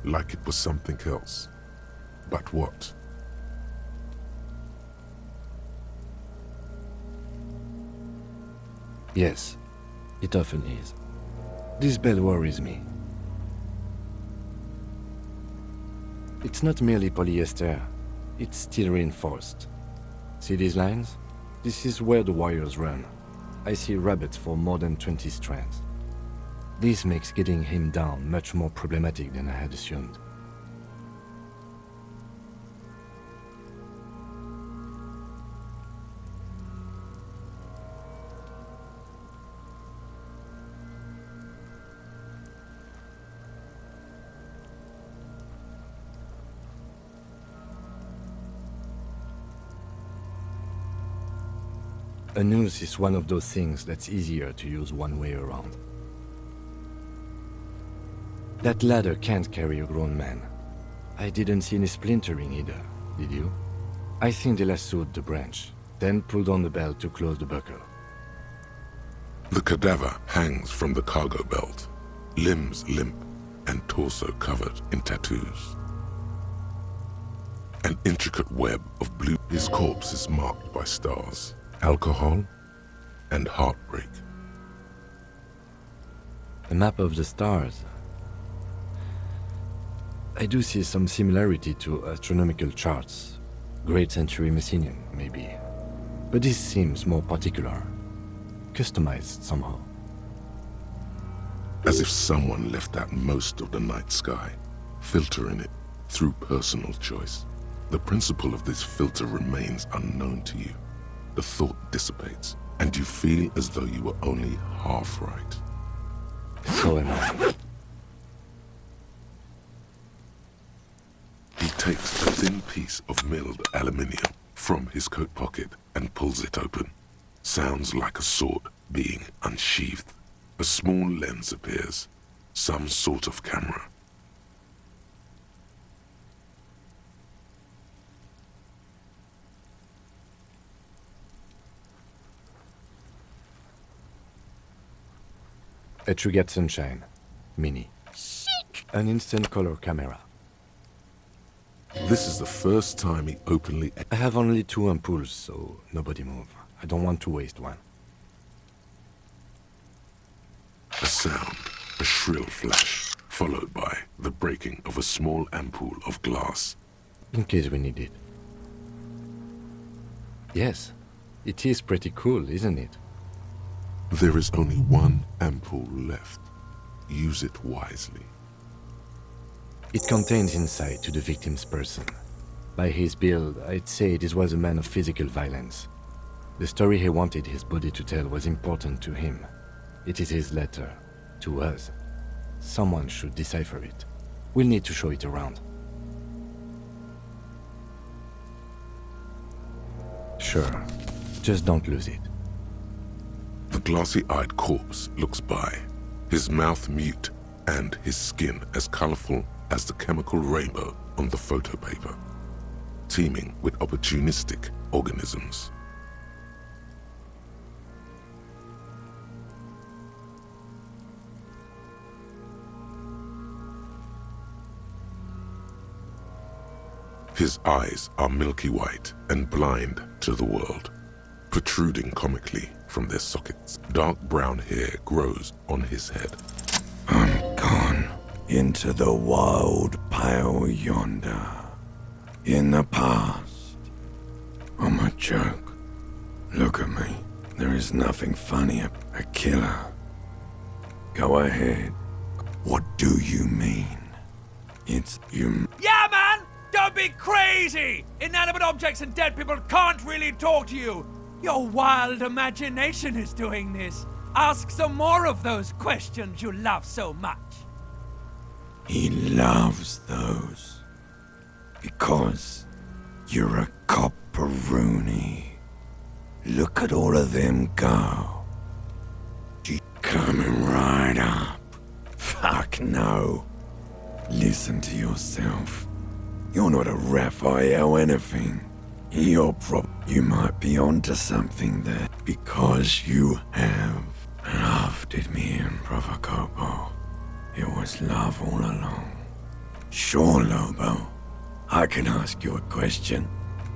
like it was something else. But what? Yes, it often is. This bell worries me. It's not merely polyester, it's steel reinforced. See these lines? This is where the wires run. I see rabbits for more than 20 strands. This makes getting him down much more problematic than I had assumed. A noose is one of those things that's easier to use one way around. That ladder can't carry a grown man. I didn't see any splintering either, did you? I think they lassoed the branch, then pulled on the belt to close the buckle. The cadaver hangs from the cargo belt, limbs limp and torso covered in tattoos. An intricate web of blue. His corpse is marked by stars, alcohol, and heartbreak. A map of the stars. I do see some similarity to astronomical charts. Great Century Messinian, maybe. But this seems more particular. Customized somehow. As if someone left out most of the night sky, filtering it through personal choice. The principle of this filter remains unknown to you. The thought dissipates, and you feel as though you were only half right. So am I. He takes a thin piece of milled aluminium from his coat pocket and pulls it open. Sounds like a sword being unsheathed. A small lens appears, some sort of camera. A Trigger Sunshine Mini. Chic! An instant color camera. This is the first time he openly... I have only 2 ampoules, so nobody move. I don't want to waste one. A sound, a shrill flash, followed by the breaking of a small ampoule of glass. In case we need it. Yes, it is pretty cool, isn't it? There is only one ampoule left. Use it wisely. It contains insight to the victim's person. By his build, I'd say this was a man of physical violence. The story he wanted his body to tell was important to him. It is his letter, to us. Someone should decipher it. We'll need to show it around. Sure, just don't lose it. The glassy-eyed corpse looks by, his mouth mute and his skin as colorful as the chemical rainbow on the photo paper, teeming with opportunistic organisms. His eyes are milky white and blind to the world, protruding comically from their sockets. Dark brown hair grows on his head. I'm gone into the wild pale yonder. In the past. I'm a joke. Look at me. There is nothing funny. A killer. Go ahead. What do you mean? It's you. Yeah, man! Don't be crazy! Inanimate objects and dead people can't really talk to you. Your wild imagination is doing this. Ask some more of those questions you love so much. He loves those. Because you're a copperoony. Look at all of them go. She's coming right up. Fuck no. Listen to yourself. You're not a Raphael anything. You might be onto something there. Because you have loved it, me and Provocopo. It was love all along. Sure, Lobo. I can ask you a question.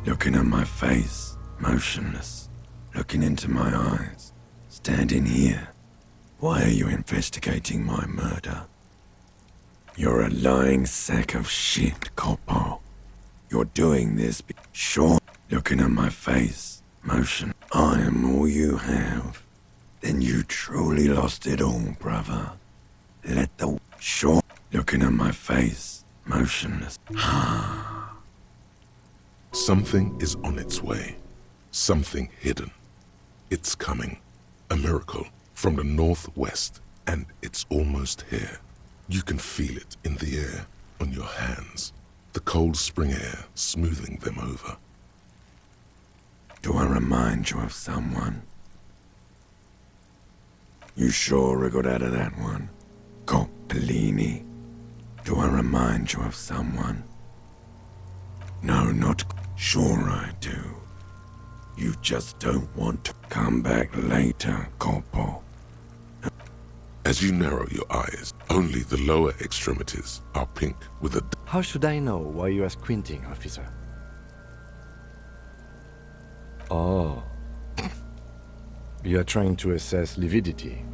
Looking at my face, motionless. Looking into my eyes. Standing here. Why are you investigating my murder? You're a lying sack of shit, Corpo. You're doing this sure. Looking at my face, motion. I am all you have. Then you truly lost it all, brother. Let the sure. Looking at my face, motionless. Something is on its way. Something hidden. It's coming. A miracle from the northwest, and it's almost here. You can feel it in the air, on your hands. The cold spring air smoothing them over. Do I remind you of someone? You sure I got out of that one? Coppolini. Do I remind you of someone? No, not sure I do. You just don't want to come back later, Corpo. As you narrow your eyes, only the lower extremities are pink with a... How should I know why you are squinting, officer? Oh. You are trying to assess lividity.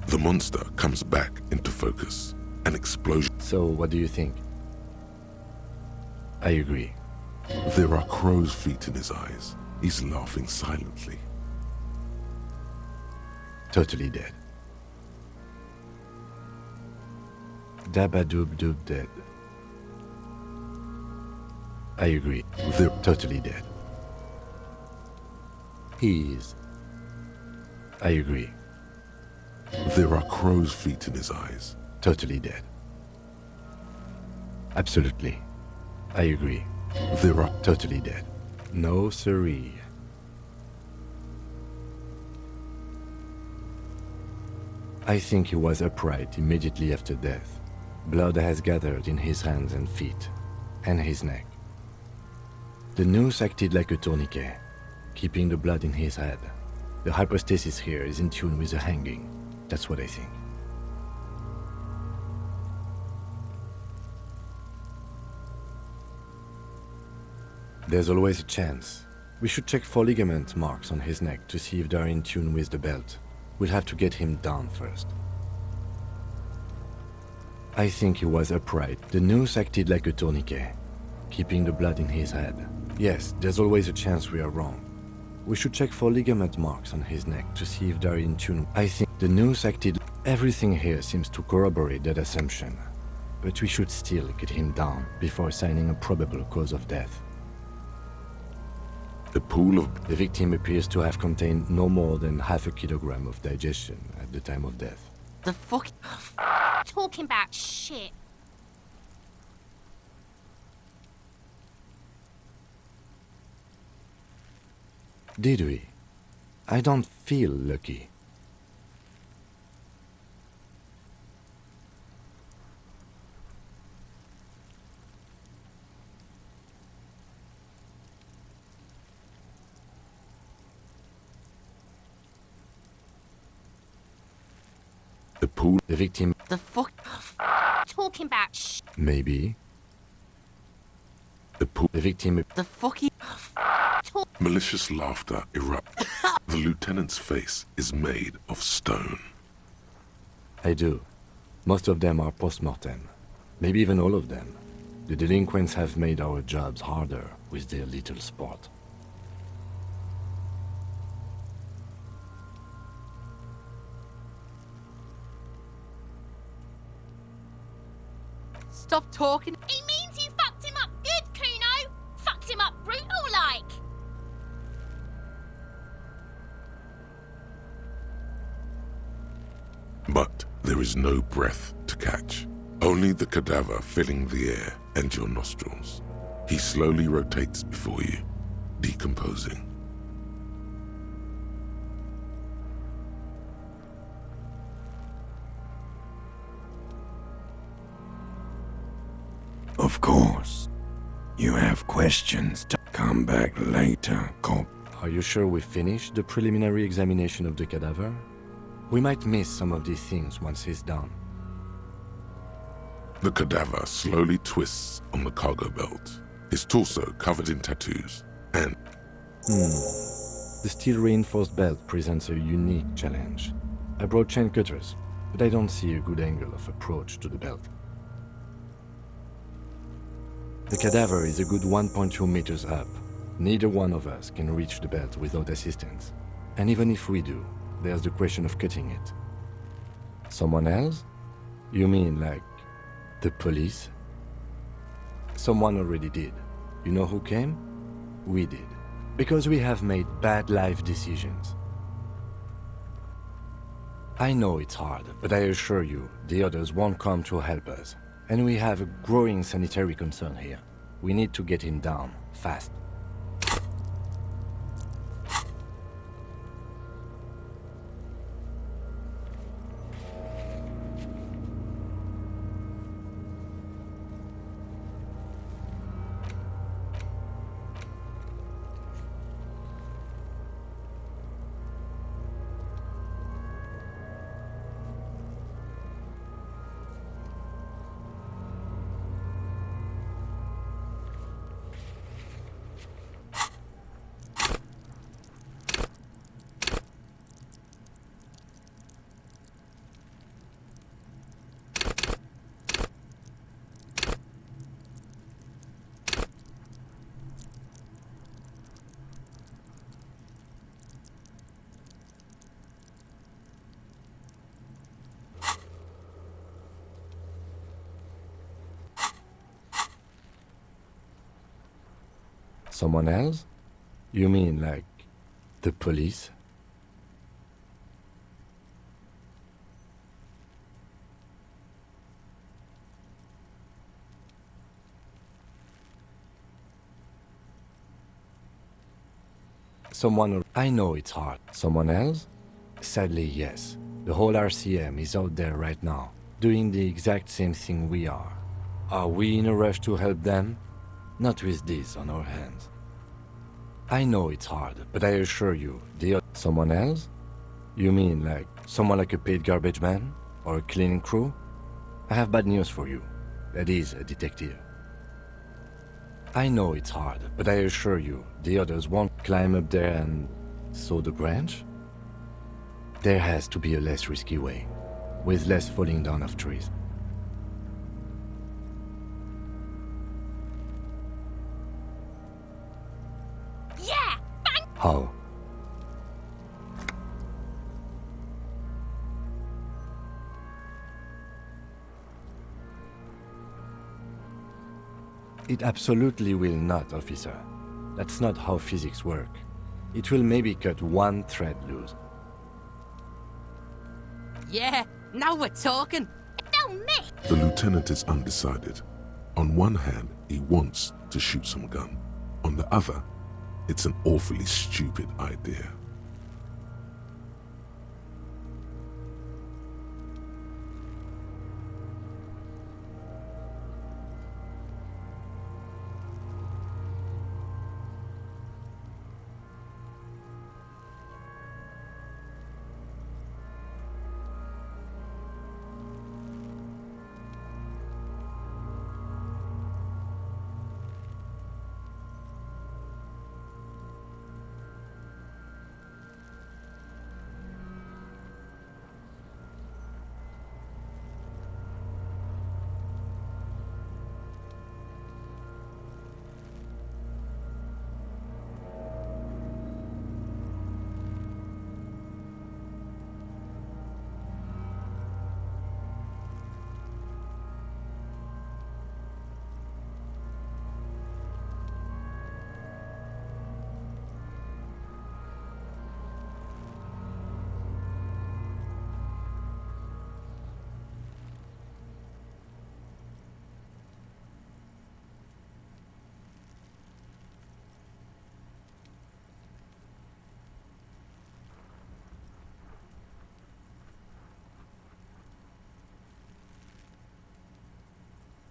The monster comes back into focus. An explosion. So, what do you think? I agree. There are crow's feet in his eyes. He's laughing silently. Totally dead. Dabadoob-doob dead. I agree. They're Totally dead. He is. I agree. There are crow's feet in his eyes. Totally dead. Absolutely. I agree. There are... Totally dead. No siree. I think he was upright immediately after death. Blood has gathered in his hands and feet, and his neck. The noose acted like a tourniquet, keeping the blood in his head. The hypostasis here is in tune with the hanging. That's what I think. There's always a chance. We should check for ligament marks on his neck to see if they're in tune with the belt. We'll have to get him down first. I think he was upright. The noose acted like a tourniquet, keeping the blood in his head. Yes, there's always a chance we are wrong. We should check for ligament marks on his neck to see if they're in tune. I think the noose acted... Everything here seems to corroborate that assumption. But we should still get him down before assigning a probable cause of death. A pool of... The victim appears to have contained no more than half a kilogram of digestion at the time of death. The fuck? Talking about shit. Did we? I don't feel lucky. The pool... The victim... The fuck? Talking about shit. Maybe. The pool... The victim... The fucking... Malicious laughter erupts. The lieutenant's face is made of stone. I do. Most of them are post-mortem. Maybe even all of them. The delinquents have made our jobs harder with their little sport. Stop talking. It means you fucked him up good, Kuno. Fucked him up brutal like. But there is no breath to catch. Only the cadaver filling the air and your nostrils. He slowly rotates before you, decomposing. Of course. You have questions to come back later, Cop. Are you sure we finished the preliminary examination of the cadaver? We might miss some of these things once he's done. The cadaver slowly twists on the cargo belt, his torso covered in tattoos, and The steel-reinforced belt presents a unique challenge. I brought chain cutters, but I don't see a good angle of approach to the belt. The cadaver is a good 1.2 meters up. Neither one of us can reach the belt without assistance. And even if we do, there's the question of cutting it. Someone else? You mean like the police? Someone already did. You know who came? We did. Because we have made bad life decisions. I know it's hard, but I assure you, the others won't come to help us. And we have a growing sanitary concern here. We need to get him down, fast. Someone else? You mean like the police? Someone... I know it's hard. Someone else? Sadly, yes. The whole RCM is out there right now, doing the exact same thing we are. Are we in a rush to help them? Not with this on our hands. I know it's hard, but I assure you, Someone else? You mean like someone like a paid garbage man? Or a cleaning crew? I have bad news for you. That is a detective. I know it's hard, but I assure you, the others won't climb up there and saw the branch? There has to be a less risky way, with less falling down of trees. Yeah! Bang! How? It absolutely will not, officer. That's not how physics work. It will maybe cut one thread loose. Yeah, now we're talking. Don't miss! the lieutenant is undecided. On one hand, he wants to shoot some gun. On the other, it's an awfully stupid idea.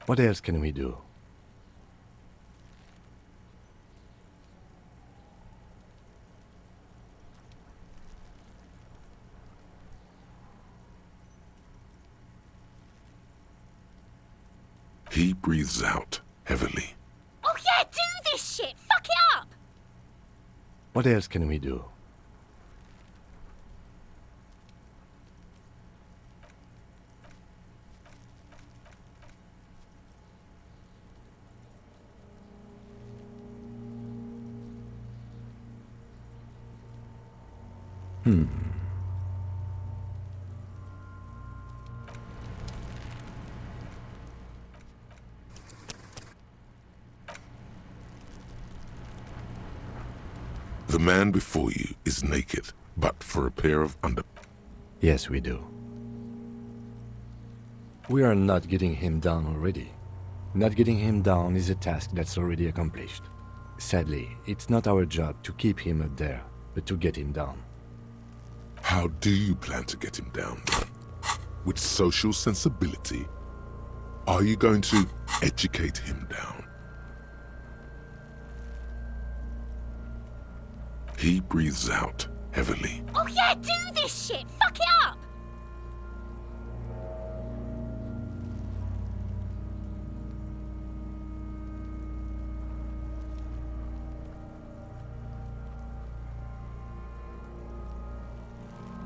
What else can we do? He breathes out heavily. Oh yeah, do this shit! Fuck it up! What else can we do? The man before you is naked, but for a pair of Yes, we do. We are not getting him down already. Not getting him down is a task that's already accomplished. Sadly, it's not our job to keep him up there, but to get him down. How do you plan to get him down? With social sensibility? Are you going to educate him down? He breathes out heavily. Oh yeah, do this shit! Fuck it up!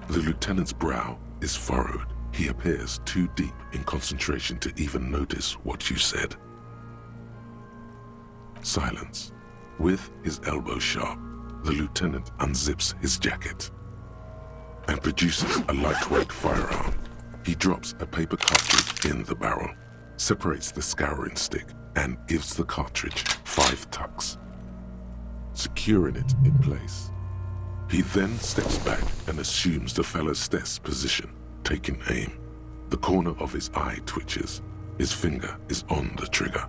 The lieutenant's brow is furrowed. He appears too deep in concentration to even notice what you said. Silence. With his elbow sharp, the lieutenant unzips his jacket and produces a lightweight firearm. He drops a paper cartridge in the barrel, separates the scouring stick, and gives the cartridge 5 tucks, securing it in place. He then steps back and assumes the fellow's desk position, taking aim. The corner of his eye twitches. His finger is on the trigger.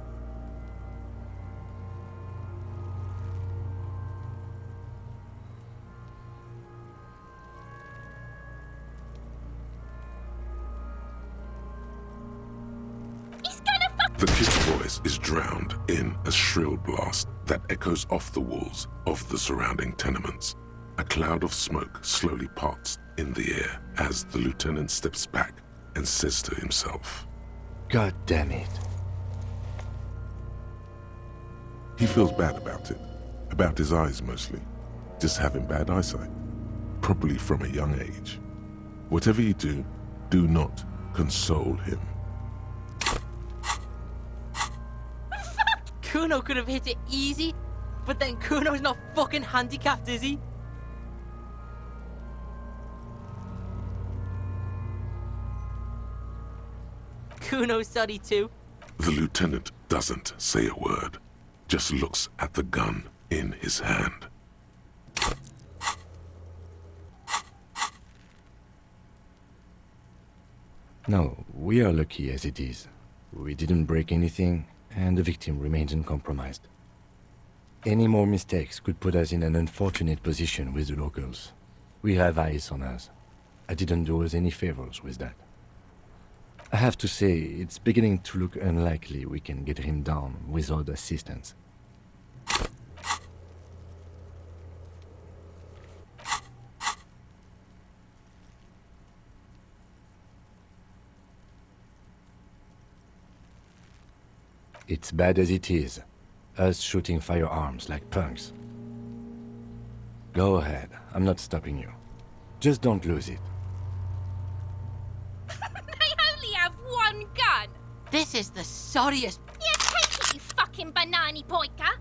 The kid's voice is drowned in a shrill blast that echoes off the walls of the surrounding tenements. A cloud of smoke slowly parts in the air as the lieutenant steps back and says to himself, God damn it. he feels bad about it. About his eyes mostly. Just having bad eyesight. Probably from a young age. Whatever you do, do not console him. Kuno could have hit it easy, but then Kuno's not fucking handicapped, is he? Kuno's sorry too. The lieutenant doesn't say a word, just looks at the gun in his hand. No, we are lucky as it is. We didn't break anything, and the victim remains uncompromised. Any more mistakes could put us in an unfortunate position with the locals. We have eyes on us. I didn't do us any favors with that. I have to say, it's beginning to look unlikely we can get him down without assistance. It's bad as it is, us shooting firearms like punks. Go ahead, I'm not stopping you. Just don't lose it. They only have one gun! This is the sorriest. Yeah, take it, you fucking banani boyka!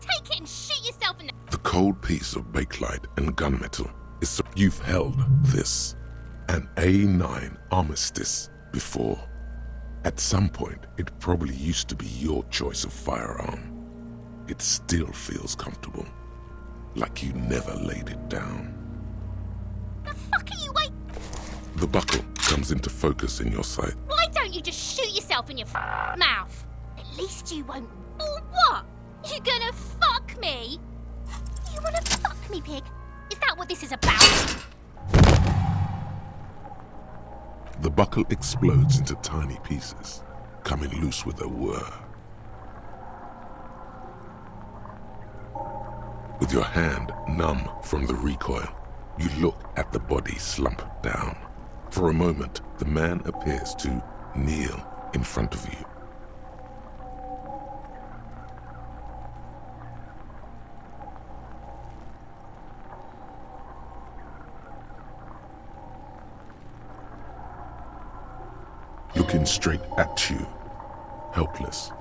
Take it and shoot yourself in the... The cold piece of bakelite and gunmetal is... You've held this, an A9 armistice, before. At some point, it probably used to be your choice of firearm. It still feels comfortable, like you never laid it down. The fuck are you wait... The buckle comes into focus in your sight. Why don't you just shoot yourself in your mouth? At least you won't... Or what? You gonna fuck me? You wanna fuck me, pig? Is that what this is about? The buckle explodes into tiny pieces, coming loose with a whir. With your hand numb from the recoil, you look at the body slump down. For a moment, the man appears to kneel in front of you. looking straight at you, helpless,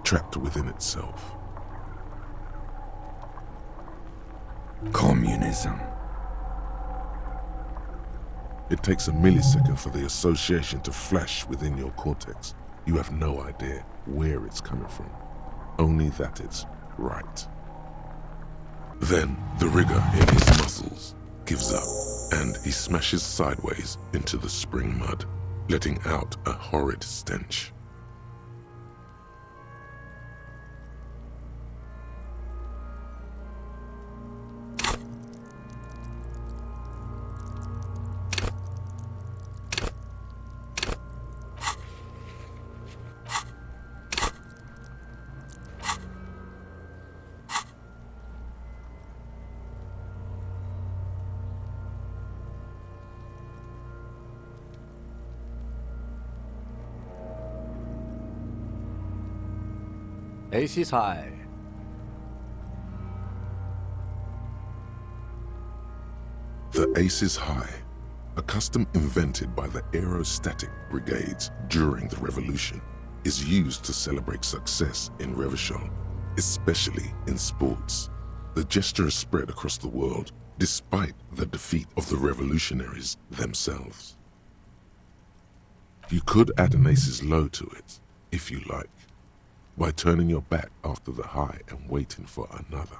trapped within itself. Communism. It takes a millisecond for the association to flash within your cortex. You have no idea where it's coming from, only that it's right. Then the rigor in his muscles gives up, and he smashes sideways into the spring mud, letting out a horrid stench. Ace is high. The Ace is High, a custom invented by the Aerostatic Brigades during the Revolution, is used to celebrate success in Revachol, especially in sports. The gesture is spread across the world, despite the defeat of the revolutionaries themselves. You could add an Ace's Low to it, if you like, by turning your back after the high and waiting for another.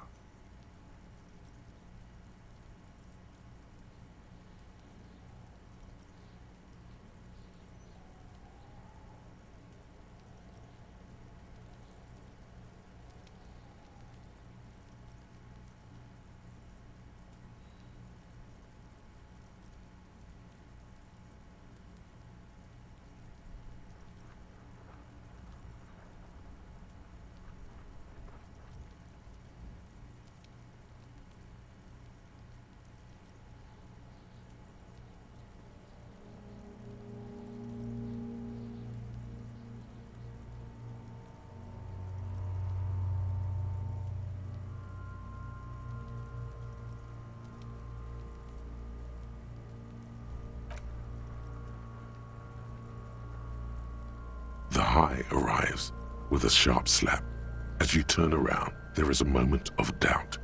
The high arrives with a sharp slap. As you turn around, there is a moment of doubt.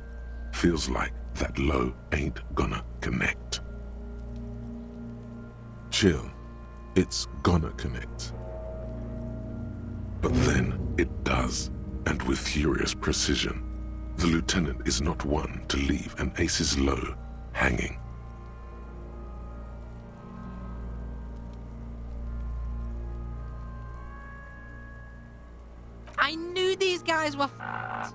Feels like that low ain't gonna connect. Chill. It's gonna connect. But then it does, and with furious precision. The lieutenant is not one to leave an Ace's Low hanging. I knew these guys were f***ed.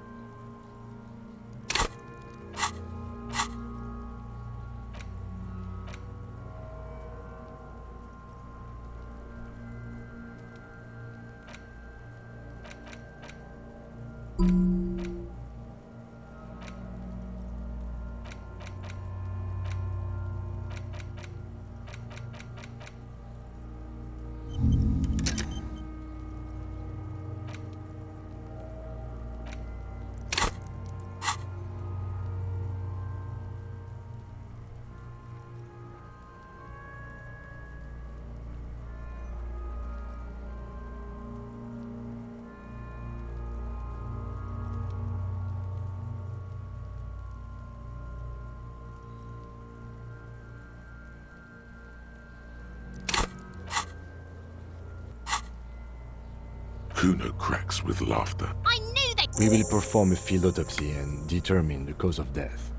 Kuno cracks with laughter. I knew they... We will perform a field autopsy and determine the cause of death.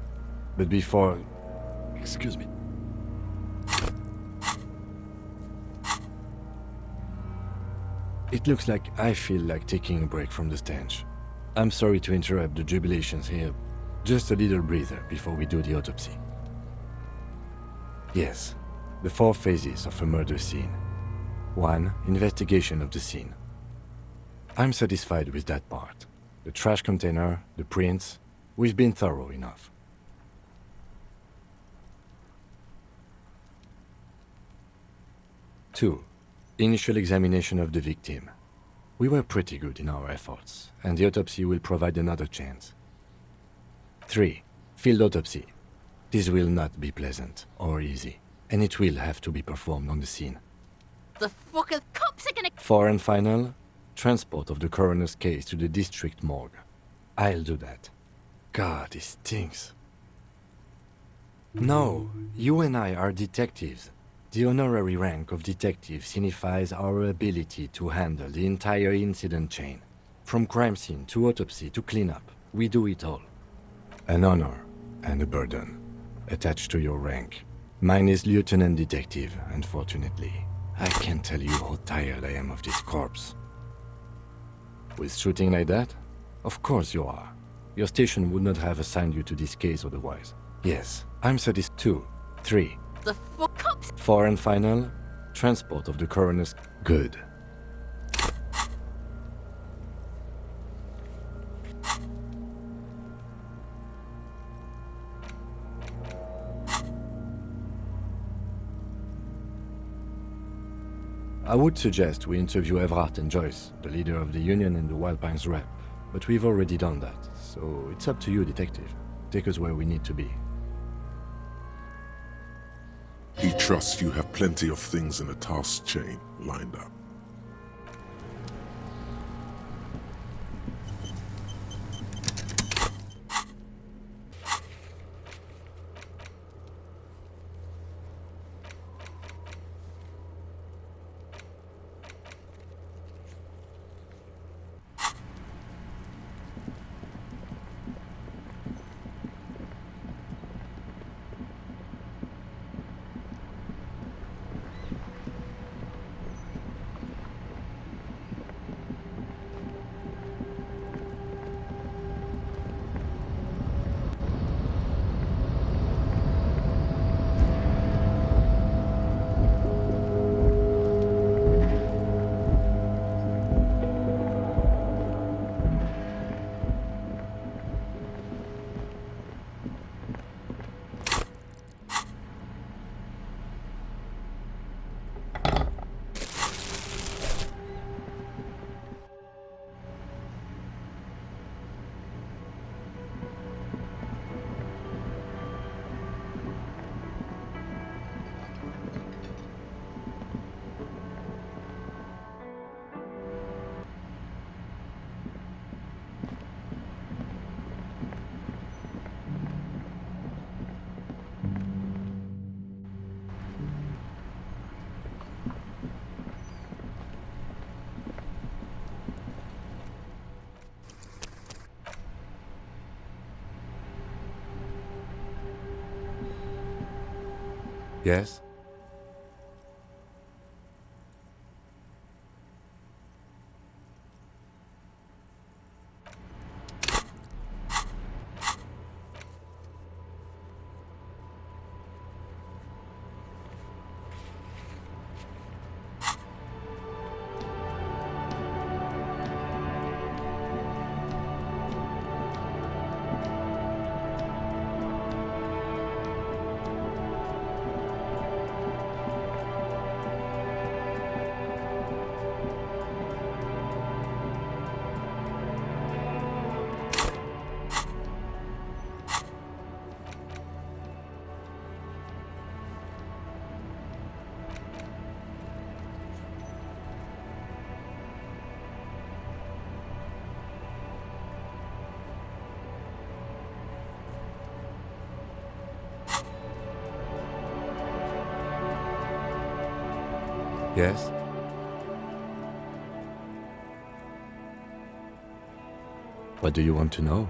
But before... Excuse me. It looks like I feel like taking a break from the stench. I'm sorry to interrupt the jubilations here. Just a little breather before we do the autopsy. Yes, the 4 phases of a murder scene. 1. Investigation of the scene. I'm satisfied with that part. The trash container, the prints, we've been thorough enough. 2. Initial examination of the victim. We were pretty good in our efforts, and the autopsy will provide another chance. 3. Field autopsy. This will not be pleasant or easy, and it will have to be performed on the scene. The fucking Cops are gonna... For and final, transport of the coroner's case to the district morgue. I'll do that. God, this stinks. No, you and I are detectives. The honorary rank of detective signifies our ability to handle the entire incident chain. From crime scene to autopsy to cleanup, we do it all. An honor and a burden attached to your rank. Mine is Lieutenant Detective, unfortunately. I can't tell you how tired I am of this corpse. With shooting like that? Of course you are. Your station would not have assigned you to this case otherwise. Yes, I'm satisfied. 2, 3, The fuck? Cops... 4 and final, transport of the coroner's... Good. I would suggest we interview Everard and Joyce, the leader of the Union and the Wild Pines rep, but we've already done that, so it's up to you, Detective. Take us where we need to be. He trusts you have plenty of things in the task chain lined up. Yes? Yes? What do you want to know?